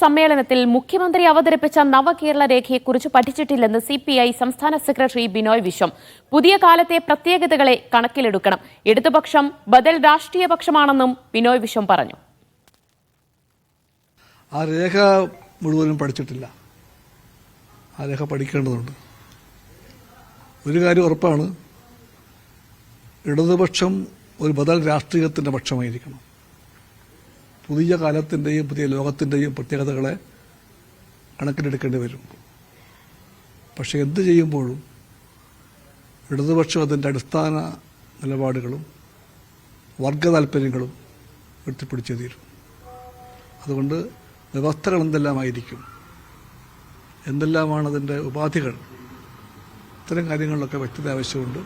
സമ്മേളനത്തിൽ മുഖ്യമന്ത്രി അവതരിപ്പിച്ച നവകേരള രേഖയെക്കുറിച്ച് പഠിച്ചിട്ടില്ലെന്ന് CPI സംസ്ഥാന സെക്രട്ടറി ബിനോയ് വിശ്വം. പുതിയ കാലത്തെ പ്രത്യേകതകളെ കണക്കിലെടുക്കണം. ഇടതുപക്ഷം ബദൽ രാഷ്ട്രീയ പക്ഷമാണെന്നും ബിനോയ് വിശ്വം പറഞ്ഞു. ആ രേഖ മുഴുവനും പഠിച്ചിട്ടില്ല. ആ രേഖ പഠിക്കേണ്ടതുണ്ട്. ഒരു കാര്യം ഉറപ്പാണ്, ഇടതുപക്ഷം ഒരു ബദൽ രാഷ്ട്രീയത്തിന്റെ പക്ഷമായിരിക്കണം. പുതിയ കാലത്തിന്റെയും പുതിയ ലോകത്തിന്റെയും പ്രത്യേകതകളെ കണക്കിലെടുക്കേണ്ടി വരും. പക്ഷെ എന്ത് ചെയ്യുമ്പോഴും ഇടതുപക്ഷം അതിൻ്റെ അടിസ്ഥാന നിലപാടുകളും വർഗ താല്പര്യങ്ങളും ഉയർത്തിപ്പിടിച്ചേ തീരും. അതുകൊണ്ട് വ്യവസ്ഥകൾ എന്തെല്ലാമായിരിക്കും, എന്തെല്ലാമാണ് അതിൻ്റെ ഉപാധികൾ, ഇത്തരം കാര്യങ്ങളിലൊക്കെ വ്യക്തത ആവശ്യമുണ്ട്.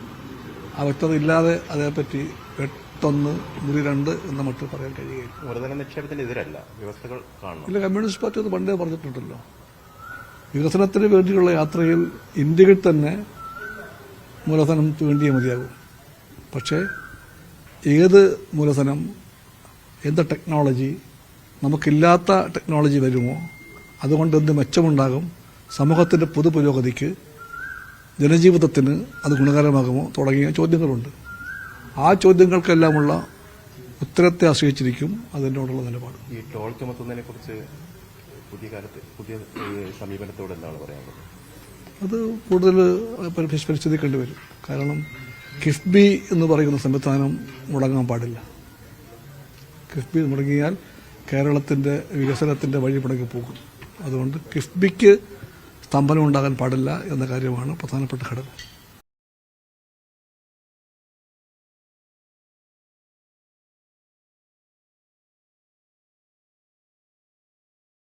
ആ വ്യക്തത ഇല്ലാതെ അതേപ്പറ്റി 8-1 മുറി 2 എന്ന മട്ടിൽ പറയാൻ കഴിയുകയില്ല. മൂലധന നിക്ഷേപത്തിനെതിരല്ല, വ്യവസ്ഥകൾ കാണണം. ഇല്ല, കമ്മ്യൂണിസ്റ്റ് പാർട്ടി അത് പണ്ടേ പറഞ്ഞിട്ടുണ്ടല്ലോ. വികസനത്തിന് വേണ്ടിയുള്ള യാത്രയിൽ ഇന്ത്യയിൽ തന്നെ മൂലധനം വേണ്ടിയേ മതിയാകും. പക്ഷേ ഏത് മൂലധനം, എന്ത് ടെക്നോളജി, നമുക്കില്ലാത്ത ടെക്നോളജി വരുമോ, അതുകൊണ്ട് എന്ത് മെച്ചമുണ്ടാകും, സമൂഹത്തിൻ്റെ പുതുപുരോഗതിക്ക്, ജനജീവിതത്തിന് അത് ഗുണകരമാകുമോ തുടങ്ങിയ ചോദ്യങ്ങളുണ്ട്. ആ ചോദ്യങ്ങൾക്കെല്ലാമുള്ള ഉത്തരത്തെ ആശ്രയിച്ചിരിക്കും അതിനോടുള്ള നിലപാട്. ഈ ടോൾ ചുമത്തുന്നതിനെ കുറിച്ച് പുതിയ കാലത്ത് പുതിയ സമീപനത്തോട് എന്താണ് പറയാനുള്ളത്? അത് കൂടുതൽ പരിശോധിക്കേണ്ടി വരും. കാരണം കിഫ്ബി എന്ന് പറയുന്ന സംവിധാനം മുടങ്ങാൻ പാടില്ല. കിഫ്ബി മുടങ്ങിയാൽ കേരളത്തിന്റെ വികസനത്തിന്റെ വഴി മുടങ്ങി പോകും. അതുകൊണ്ട് കിഫ്ബിക്ക് സ്തംഭനം ഉണ്ടാകാൻ പാടില്ല എന്ന കാര്യമാണ് പ്രധാനപ്പെട്ട ഘടകം.